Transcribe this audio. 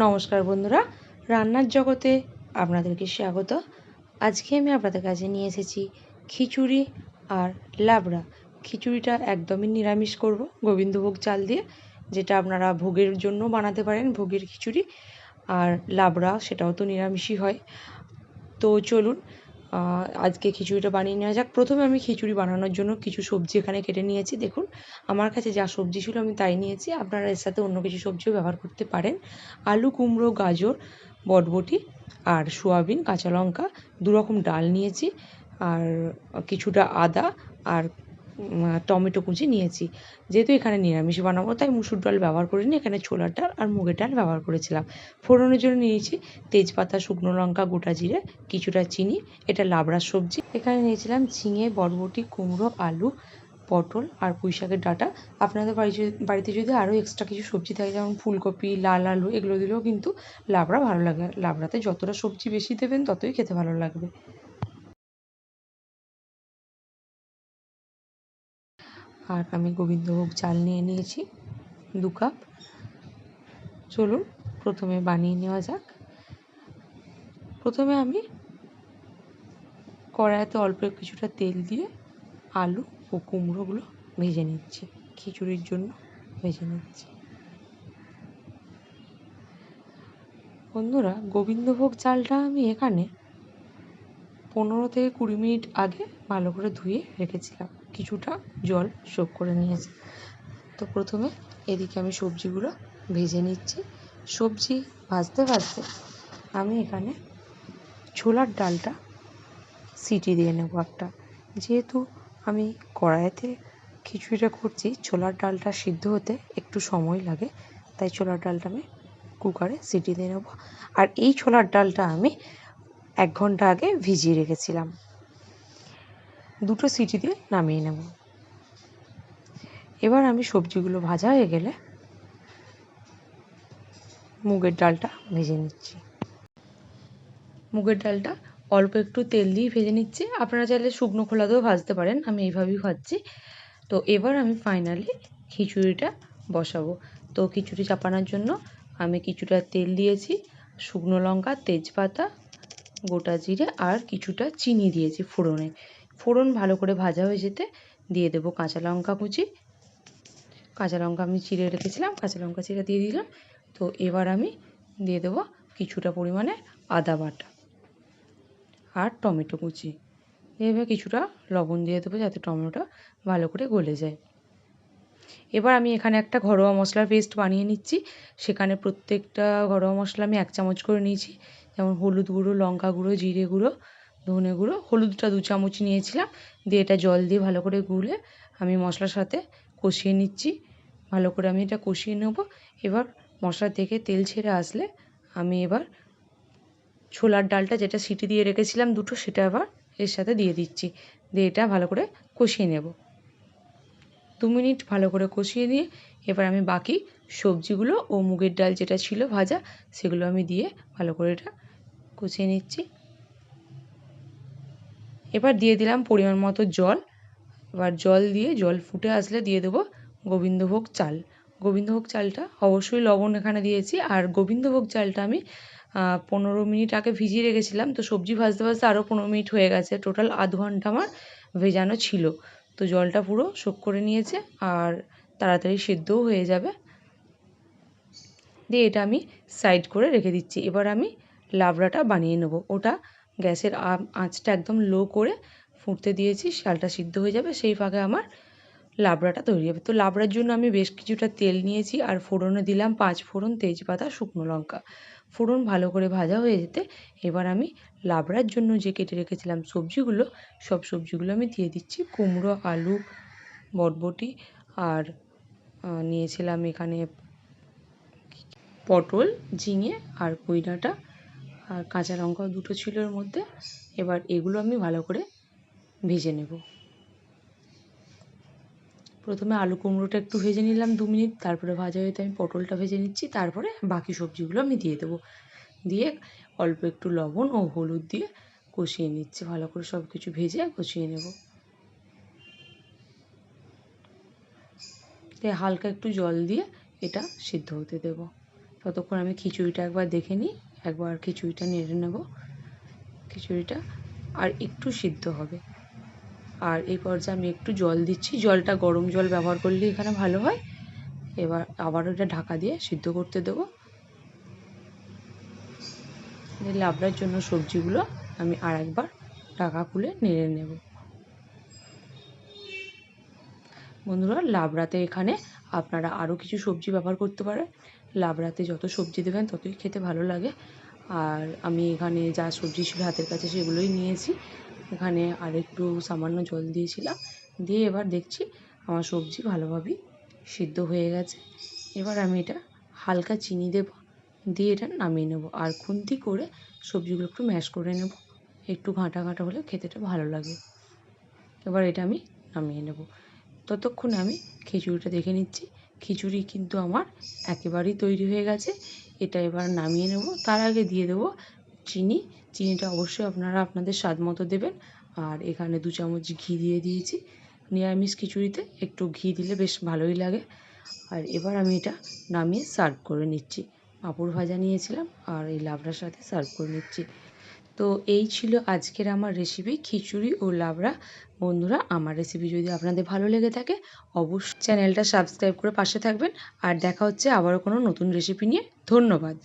নমস্কার বন্ধুরা, রান্নার জগতে আপনাদেরকে স্বাগত। আজকে আমি আপনাদের কাছে নিয়ে এসেছি খিচুড়ি আর লাবড়া। খিচুড়িটা একদমই নিরামিষ করব, গোবিন্দভোগ চাল দিয়ে, যেটা আপনারা ভোগের জন্য বানাতে পারেন, ভোগের খিচুড়ি। আর লাবড়া সেটাও তো নিরামিষই হয়। তো চলুন আজকে খিচুড়িটা বানিয়ে নেওয়া যাক। প্রথমে আমি খিচুড়ি বানানোর জন্য কিছু সবজি এখানে কেটে নিয়েছি। দেখুন, আমার কাছে যা সবজি ছিল আমি তাই নিয়েছি, আপনারা এর সাথে অন্য কিছু সবজিও ব্যবহার করতে পারেন। আলু, কুমড়ো, গাজর, বরবটি আর সোয়াবিন, কাঁচা লঙ্কা, 2 রকম ডাল নিয়েছি, আর কিছুটা আদা আর টমেটো কুচি নিয়েছি। যেহেতু এখানে নিরামিষ বানাবো তাই মুসুর ডাল ব্যবহার করিনি, এখানে ছোলার ডাল আর মুগের ডাল ব্যবহার করেছিলাম। ফোড়নের জন্য নিয়েছি তেজপাতা, শুকনো লঙ্কা, গোটা জিরে, কিছুটা চিনি। এটা লাবড়ার সবজি। এখানে নিয়েছিলাম ঝিঙে, বরবটি, কুমড়ো, আলু, পটল আর পুঁই শাকের ডাঁটা। আপনাদের বাড়িতে যদি আরও এক্সট্রা কিছু সবজি থাকে, যেমন ফুলকপি, লাল আলু, এগুলো দিলেও কিন্তু লাবড়া ভালো লাগে। লাবড়াতে যতটা সবজি বেশি দেবেন ততই খেতে ভালো লাগবে। আর আমি গোবিন্দভোগ চাল নিয়ে নিয়েছি 2 কাপ। চলুন প্রথমে বানিয়ে নেওয়া যাক। প্রথমে আমি কড়াইতে অল্প কিছুটা তেল দিয়ে আলু ও কুমড়োগুলো ভেজে নিচ্ছি, খিচুড়ির জন্য ভেজে নিচ্ছি। বন্ধুরা, গোবিন্দভোগ চালটা আমি এখানে 15 থেকে 20 মিনিট আগে ভালো করে ধুয়ে রেখেছিলাম, কিছুটা জল শোক করে নিয়েছি। তো প্রথমে এদিকে আমি সবজিগুলো ভেজে নিচ্ছি। সবজি ভাজতে ভাজতে আমি এখানে ছোলার ডালটা সিটি দিয়ে নেব একটা। যেহেতু আমি কড়াইতে খিচুড়িটা করছি, ছোলার ডালটা সিদ্ধ হতে একটু সময় লাগে, তাই ছোলার ডালটা আমি কুকারে সিটি দিয়ে নেব। আর এই ছোলার ডালটা আমি 1 ঘন্টা আগে ভিজিয়ে রেখেছিলাম। 2টো সিটি দিয়ে নামিয়ে নেব। এবার আমি সবজিগুলো ভাজা হয়ে গেলে মুগের ডালটা ভেজে নিচ্ছি। মুগের ডালটা অল্প একটু তেল দিয়ে ভেজে নিচ্ছি। আপনারা চাইলে শুকনো খোলাতেও ভাজতে পারেন, আমি এইভাবেই ভাজছি। তো এবার আমি ফাইনালি খিচুড়িটা বসাবো। তো খিচুড়ি চাপানোর জন্য আমি কিছুটা তেল দিয়েছি, শুকনো লঙ্কা, তেজপাতা, গোটা জিরে আর কিছুটা চিনি দিয়েছি ফোড়নে। ফোড়ন ভালো করে ভাজা হয়ে যেতে দিয়ে দেবো কাঁচা লঙ্কা কুচি। কাঁচা লঙ্কা আমি চিড়ে রেখেছিলাম, কাঁচা লঙ্কা চিড়ে দিয়ে দিলাম। তো এবার আমি দিয়ে দেবো কিছুটা পরিমাণে আদা বাটা আর টমেটো কুচি। এবার কিছুটা লবণ দিয়ে দেবো যাতে টমেটোটা ভালো করে গলে যায়। এবার আমি এখানে একটা ঘরোয়া মশলার পেস্ট বানিয়ে নিচ্ছি। সেখানে প্রত্যেকটা ঘরোয়া মশলা আমি 1 চামচ করে নিয়েছি। যেমন হলুদ গুঁড়ো, লঙ্কা গুঁড়ো, জিরে গুঁড়ো, ধনে গুঁড়ো। হলুদটা 2 চামচ নিয়েছিলাম। দিয়ে এটা জল দিয়ে ভালো করে গুলে আমি মশলার সাথে কষিয়ে নিচ্ছি। ভালো করে আমি এটা কষিয়ে নেব। এবার মশলা থেকে তেল ছেড়ে আসলে আমি এবার ছোলার ডালটা যেটা সিটি দিয়ে রেখেছিলাম 2টো, সেটা আবার এর সাথে দিয়ে দিচ্ছি। দিয়ে এটা ভালো করে কষিয়ে নেব। 2 মিনিট ভালো করে কষিয়ে দিয়ে এবার আমি বাকি সবজিগুলো ও মুগের ডাল যেটা ছিল ভাজা, সেগুলো আমি দিয়ে ভালো করে এটা কষিয়ে নিচ্ছি। এবার দিয়ে দিলাম পরিমাণ মতো জল। এবার জল ফুটে আসলে দিয়ে দেবো গোবিন্দভোগ চাল। গোবিন্দভোগ চালটা অবশ্যই লবণ এখানে দিয়েছি। আর গোবিন্দভোগ চালটা আমি 15 মিনিট আগে ভিজিয়ে রেখেছিলাম। তো সবজি ভাজতে ভাজতে আরও 15 মিনিট হয়ে গেছে, টোটাল আধ ঘন্টা আমার ভেজানো ছিল। তো জলটা পুরো শোক করে নিয়েছে আর তাড়াতাড়ি সেদ্ধও হয়ে যাবে। দিয়ে এটা আমি সাইড করে রেখে দিচ্ছি। এবার আমি লাবড়াটা বানিয়ে নেব। ওটা গ্যাসের আঁচটা একদম লো করে ফুটতে দিয়েছি, চালটা সিদ্ধ হয়ে যাবে, সেই ফাঁকে আমার লাবড়াটা তৈরি হবে। তো লাবড়ার জন্য আমি বেশ কিছুটা তেল নিয়েছি আর ফোড়নে দিলাম 5 ফোড়ন, তেজপাতা, শুকনো লঙ্কা। ফোড়ন ভালো করে ভাজা হয়ে যেতে এবার আমি লাবড়ার জন্য যে কেটে রেখেছিলাম সবজিগুলো, সব সবজিগুলো আমি দিয়ে দিচ্ছি। কুমড়ো, আলু, বরবটি আর নিয়েছিলাম এখানে পটল, ঝিঙে আর পুঁই ডাঁটা আর কাঁচা লঙ্কাও 2টো ছিল এর মধ্যে। এবার এগুলো আমি ভালো করে ভেজে নেব। প্রথমে আলু কুমড়োটা একটু ভেজে নিলাম 2 মিনিট, তারপরে ভাজা হতে আমি পটলটা ভেজে নিচ্ছি, তারপরে বাকি সবজিগুলো আমি দিয়ে দেবো। দিয়ে অল্প একটু লবণ ও হলুদ দিয়ে কষিয়ে নিচ্ছি, ভালো করে সব কিছু ভেজে কষিয়ে নেব। দিয়ে হালকা একটু জল দিয়ে এটা সিদ্ধ হতে দেব। ততক্ষণ আমি খিচুড়িটা একবার দেখে নিই, একবার খিচুড়িটা নেড়ে নেব। খিচুড়িটা আর একটু সিদ্ধ হবে। আর এই পর্যায়ে আমি একটু জল দিচ্ছি, জলটা গরম জল ব্যবহার করলে এখানে ভালো হয়। এবার আবারও এটা ঢাকা দিয়ে সিদ্ধ করতে দেবো। লাবড়ার জন্য সবজিগুলো আমি আরেকবার ঢাকা খুলে নেড়ে নেব। বন্ধুরা, লাবড়াতে এখানে আপনারা আরও কিছু সবজি ব্যবহার করতে পারেন। লাবড়াতে যত সবজি দেবেন ততই খেতে ভালো লাগে। আর আমি এখানে যা সবজি ছিল হাতের কাছে সেগুলোই নিয়েছি। এখানে আর একটু সামান্য জল দিয়েছিলাম, দিয়ে এবার দেখছি আমার সবজি ভালোভাবেই সিদ্ধ হয়ে গেছে। এবার আমি এটা হালকা চিনি দেব, দিয়ে এটা নামিয়ে নেব। আর খুন্তি করে সবজিগুলো একটু ম্যাশ করে নেব, একটু ঘাঁটা ঘাঁটা হলে খেতেটা ভালো লাগে। এবার এটা আমি নামিয়ে নেব। ততক্ষণে আমি খিচুড়িটা দেখে নিচ্ছি। খিচুড়ি কিন্তু আমার একেবারেই তৈরি হয়ে গেছে। এটা এবার নামিয়ে নেব। তার আগে দিয়ে দেবো চিনি। চিনিটা অবশ্যই আপনারা আপনাদের স্বাদ মতো দেবেন। আর এখানে 2 চামচ ঘি দিয়ে দিয়েছি। নিরামিষ খিচুড়িতে একটু ঘি দিলে বেশ ভালোই লাগে। আর এবার আমি এটা নামিয়ে সার্ভ করে নিচ্ছি। পাঁপড় ভাজা নিয়েছিলাম আর এই লাবড়ার সাথে সার্ভ করে নিচ্ছি। তো এই ছিল আজকের আমার রেসিপি, খিচুড়ি ও লাবড়া। বন্ধুরা, আমার রেসিপি যদি আপনাদের ভালো লেগে থাকে অবশ্যই চ্যানেলটা সাবস্ক্রাইব করে পাশে থাকবেন। আর দেখা হচ্ছে আবারও কোনো নতুন রেসিপি নিয়ে। ধন্যবাদ।